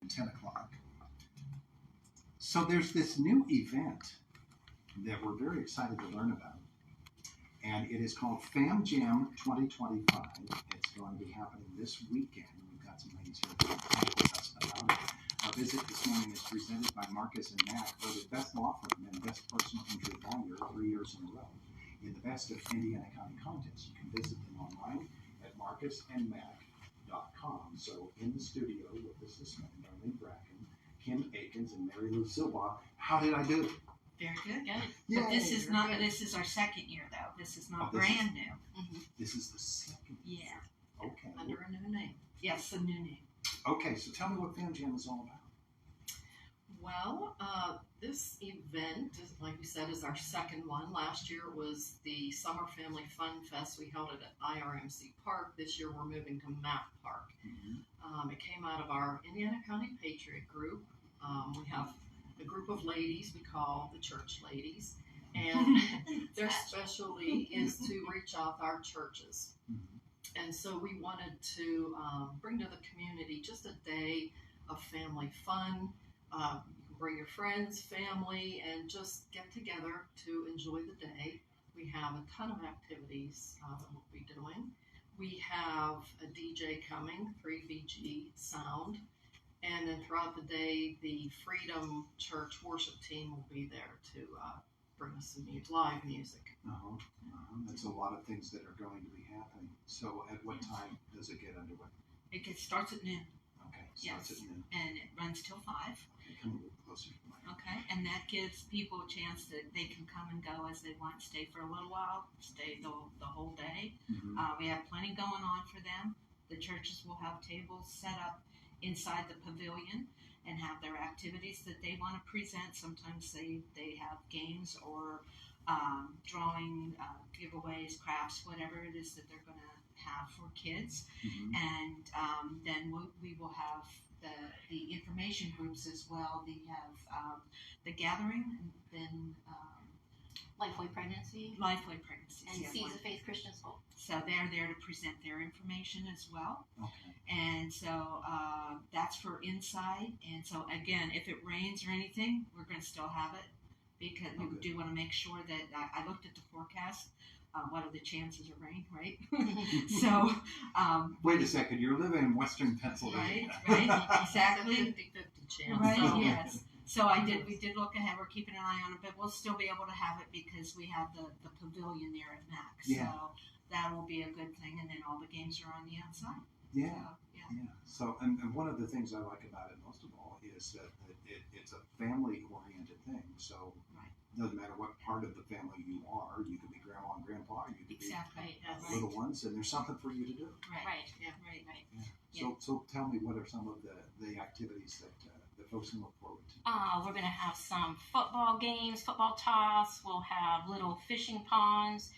10 o'clock. So there's this new event that we're very excited to learn about. And it is called FamJam 2025. It's going to be happening this weekend. We've got some ladies here to talk with us about it. Our visit this morning is presented by Marcus and Mack, voted best law firm and best personal injury lawyer 3 years in a row in the best of Indiana County contests. You can visit them online at marcusandmack.com. So in the studio with us this morning, Darlene Bracken, Kim Aikins, and Mary Lou Silbaugh. How did I do? Very good. Good. Yay, But this is very not. good. This is our second year, though. This is not this brand new. This is the second. Yeah. Okay. Under a new name. Yes, a new name. Okay, so tell me what FamJam is all about. Well, this event, like you said, is our second one. Last year was the Summer Family Fun Fest. We held it at IRMC Park. This year we're moving to Mack Park. It came out of our Indiana County Patriot Group. We have a group of ladies we call the Church Ladies, and their specialty is to reach out our churches. And so we wanted to bring to the community just a day of family fun. You can bring your friends, family, and just get together to enjoy the day. We have a ton of activities that we'll be doing. We have a DJ coming, 3VG Sound. And then throughout the day, the Freedom Church worship team will be there to bring us some live music. That's a lot of things that are going to be happening. So at what time does it get underway? Starts at noon. Okay, starts at noon. And it runs till 5. Okay, come a little closer to the mic. Okay, and that gives people a chance that they can come and go as they want, stay for a little while, stay the whole day. We have plenty going on for them. The churches will have tables set up inside the pavilion and have their activities that they want to present. Sometimes they have games or drawing, giveaways, crafts, whatever it is that they're going to have for kids. And then we will have the information groups as well. We have the gathering, and then Lifeway Pregnancy. Lifeway Pregnancy. And Seeds of Faith Christian School. So they're there to present their information as well. Okay. And so that's for inside. And so again, if it rains or anything, we're going to still have it because we do want to make sure that I looked at the forecast. What are the chances of rain, right? So wait a second, you're living in Western Pennsylvania. Right, exactly. 50-50 chance. Right, So. yes. So we did look ahead. We're keeping an eye on it, but we'll still be able to have it because we have the pavilion there at Mack. Yeah. So that will be a good thing, and then all the games are on the outside. Yeah. So, yeah. So, and one of the things I like about it most of all is that it's a family-oriented thing. So it doesn't matter what part of the family you are. You could be grandma and grandpa. You could Exactly. be little ones, and there's something for you to do. Right. Yeah. Right. Yeah. So tell me, what are some of the activities that folks can look forward to? We're going to have some football games, football toss. We'll have little fishing ponds,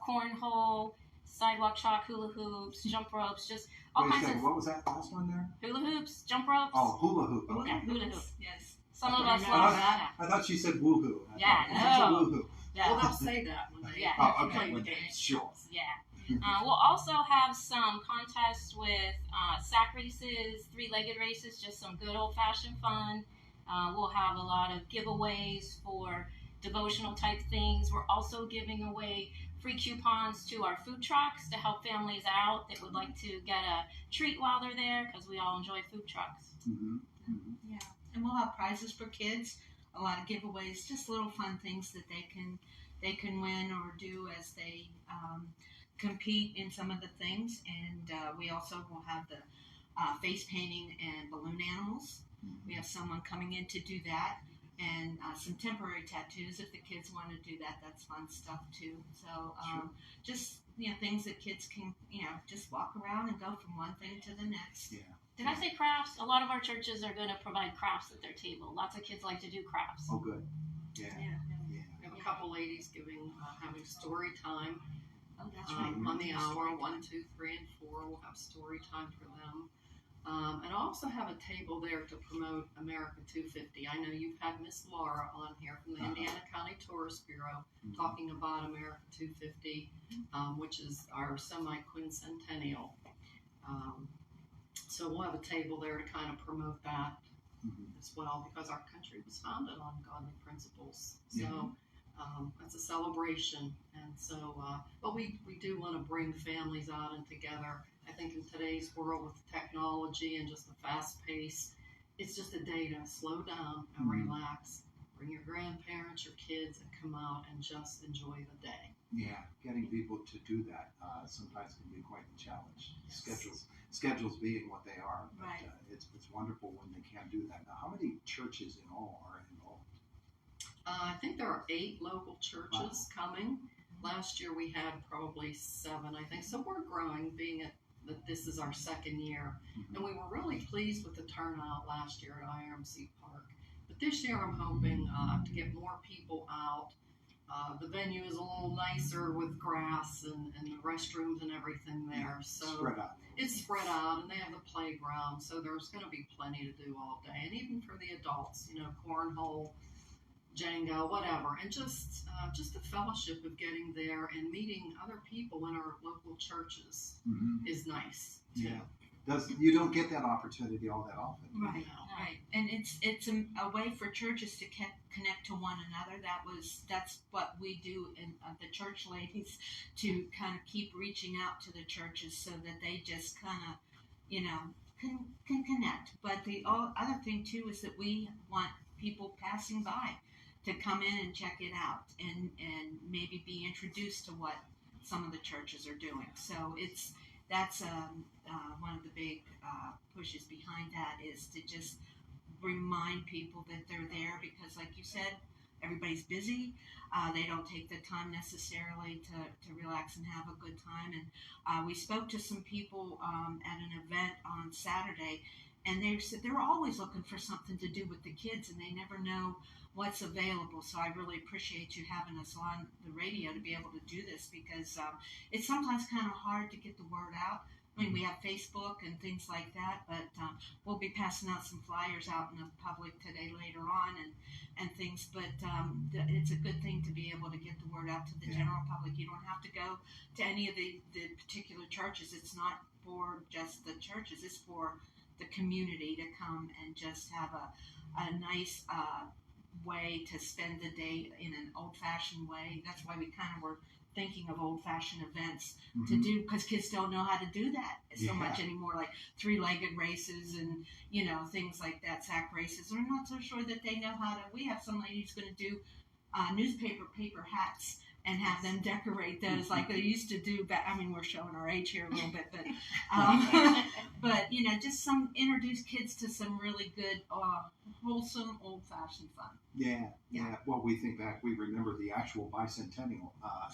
cornhole, sidewalk chalk, hula hoops, jump ropes, just all Wait a kinds second, of what was that last one there? hula hoops, jump ropes. Oh, hula hoop. Okay. Yeah, hula hoop. Yes. Some of us I love thought- that. I thought she said woohoo. Yeah, It's a no. woohoo. Well, they'll say that when they Yeah. Oh, okay. play the Well, games. sure. Yeah. We'll also have some contests with sack races, 3-legged races, just some good old-fashioned fun. We'll have a lot of giveaways for devotional type things. We're also giving away free coupons to our food trucks to help families out that would like to get a treat while they're there, because we all enjoy food trucks. Yeah. And we'll have prizes for kids, a lot of giveaways, just little fun things that they can win or do as they compete in some of the things. And we also will have the face painting and balloon animals. We have someone coming in to do that, and some temporary tattoos if the kids want to do that. That's fun stuff too. So just things that kids can just walk around and go from one thing to the next. Yeah. Did I say crafts? A lot of our churches are going to provide crafts at their table. Lots of kids like to do crafts. Oh, good. Yeah. We have a couple ladies having story time. Oh, that's right. On the hour, 1, 2, 3, and 4, we'll have story time for them. And I also have a table there to promote America 250. I know you've had Miss Laura on here from the Indiana County Tourist Bureau talking about America 250, which is our semi-quincentennial So we'll have a table there to kind of promote that Mhm. as well, because our country was founded on godly principles. So Yeah. it's a celebration, and so but we do want to bring families out and together. I think in today's world with technology and just the fast pace, it's just a day to slow down and Mhm. relax. Bring your grandparents, your kids, and come out and just enjoy the day. Yeah, getting people to do that sometimes can be quite the challenge. Yes. Schedules being what they are, but Right. it's wonderful when they can do that. Now, how many churches in all are involved? I think there are 8 local churches coming. Last year we had probably 7, I think. So we're growing, being that this is our second year. Mhm. And we were really pleased with the turnout last year at IRMC Park. But this year I'm hoping to get more people out. The venue is a little nicer with grass and the restrooms and everything there. So Spread out. it's spread out, and they have the playground, so there's going to be plenty to do all day. And even for the adults, cornhole, Jenga, whatever, and just the fellowship of getting there and meeting other people in our local churches Mhm. is nice too. Yeah. You don't get that opportunity all that often. Right, No. right, and it's a way for churches to connect to one another. That's what we do in the church ladies, to kind of keep reaching out to the churches so that they just kind of, can connect. But the other thing too is that we want people passing by to come in and check it out and maybe be introduced to what some of the churches are doing. So that's one of the big pushes behind that, is to just remind people that they're there, because like you said, everybody's busy. They don't take the time necessarily to relax and have a good time. And we spoke to some people at an event on Saturday, and they said they're always looking for something to do with the kids, and they never know what's available. So I really appreciate you having us on the radio to be able to do this, because it's sometimes kind of hard to get the word out. I mean, we have Facebook and things like that, but we'll be passing out some flyers out in the public today later on and things. But it's a good thing to be able to get the word out to the general public. You don't have to go to any of the particular churches. It's not for just the churches. It's for the community to come and just have a nice way to spend the day in an old-fashioned way. That's why we kind of were thinking of old-fashioned events to do, because kids don't know how to do that so much anymore, like 3-legged races and things like that, sack races. We're not so sure that they know how to. We have some ladies going to do newspaper paper hats and have them decorate those like they used to do back. I mean, we're showing our age here a little bit, but but just introduce kids to some really good wholesome old-fashioned fun. Yeah. Well, we think back, we remember the actual bicentennial.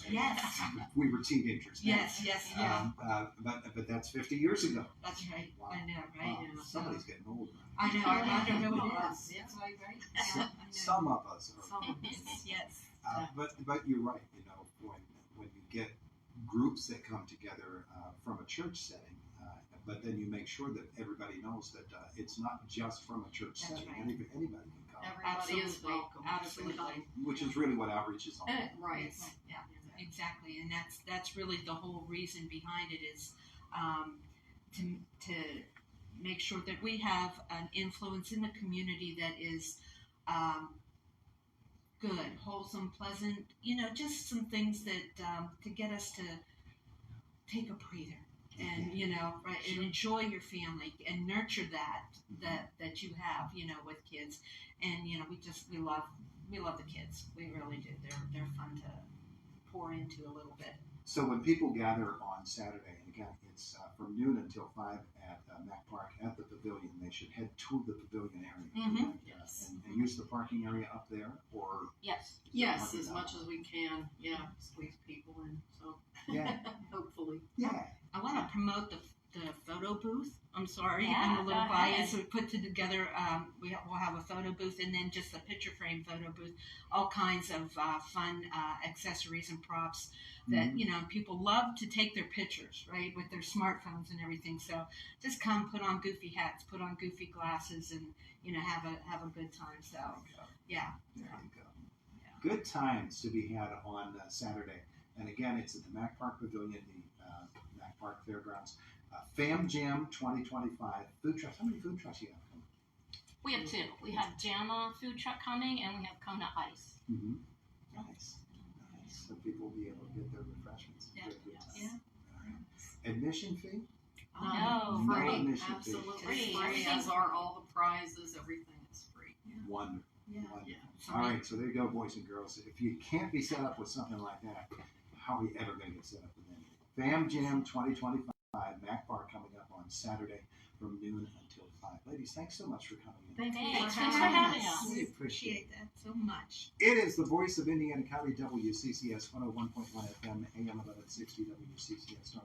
Yes. We were teenagers. Yes. Yeah. But that's 50 years ago. That's right. Wow. I know, right? Wow. Yeah. Somebody's getting old. I know. I don't know who it Yeah. is. That's right, right? Yeah, I know. Some of us are. Some of us, yes. But you're right. When you get groups that come together from a church setting, but then you make sure that everybody knows that it's not just from a church That's setting. right. Anybody can come. Everybody is Absolutely. welcome. Absolutely. Which is really what outreach is all about. Right. Yeah, exactly, and that's really the whole reason behind it, is to make sure that we have an influence in the community that is good, wholesome, pleasant. Just some things that to get us to take a breather and right, and enjoy your family and nurture that you have with kids. And we love the kids. We really do. They're fun to pour into a little bit. So when people gather on Saturday, and again, it's from noon until 5 at Mack Park at the pavilion, they should head to the pavilion area and use the parking area up there, or Yes, as much as we can. Yeah, squeeze people in. So hopefully. Yeah. I want to promote the photo booth. I'm sorry, Yeah, I'm a little go biased. ahead. We put together, we'll have a photo booth, and then just a picture frame photo booth, all kinds of fun accessories and props that, people love to take their pictures, right, with their smartphones and everything. So just come, put on goofy hats, put on goofy glasses, and, have a good time. So, yeah. There you go. Good times to be had on Saturday. And again, it's at the Mack Park Pavilion, the Mack Park Fairgrounds. FamJam 2025 food trucks. How many food trucks do you have coming? We have two. We have Jamma food truck coming, and we have Kona Ice. Mm-hmm. Nice. So people will be able to get their refreshments. Yeah. Good time. Yeah. All right. Admission fee? No, No free. admission fee. Absolutely Free. free, as are all the prizes. Everything is free. Wonderful. Yeah. Wonderful. Yeah. All right, so there you go, boys and girls. If you can't be set up with something like that, how are we ever going to get set up with anything? FamJam 2025, Mack Park coming up on Saturday from noon until 5. Ladies, thanks so much for coming in. Thank you Thanks for for having having us. us. We appreciate that so much. It is the voice of Indiana County, WCCS 101.1 FM, AM 1160 WCCS.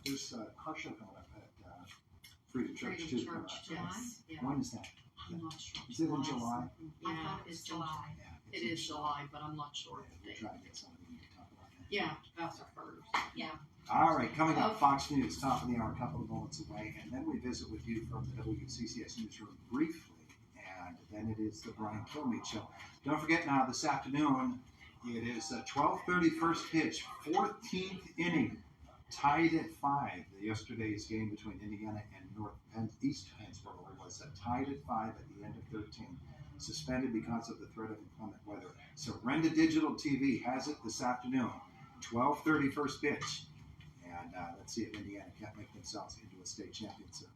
There's a car show coming up at Freedom Church, Freedom too. coming up. Church, yes. Yeah. When is that? I'm not sure. Is it in July? I Yeah, thought it was July. Yeah, It is July, but I'm not sure of the We'll date. try to get somebody to talk about that. Yeah, Pastor Carter's. Yeah. All right, coming up, Fox News, top of the hour, a couple of moments away, and then we visit with you from the WCCS newsroom briefly, and then it is the Brian Kilmeade Show. Don't forget now, this afternoon, it is a 12:30 first pitch, 14th inning, tied at 5. Yesterday's game between Indiana and East Pennsboro was tied at 5 at the end of 13. Suspended because of the threat of inclement weather. Surrender Digital TV has it this afternoon, 12:30 first pitch. And let's see if Indiana can't make themselves into a state championship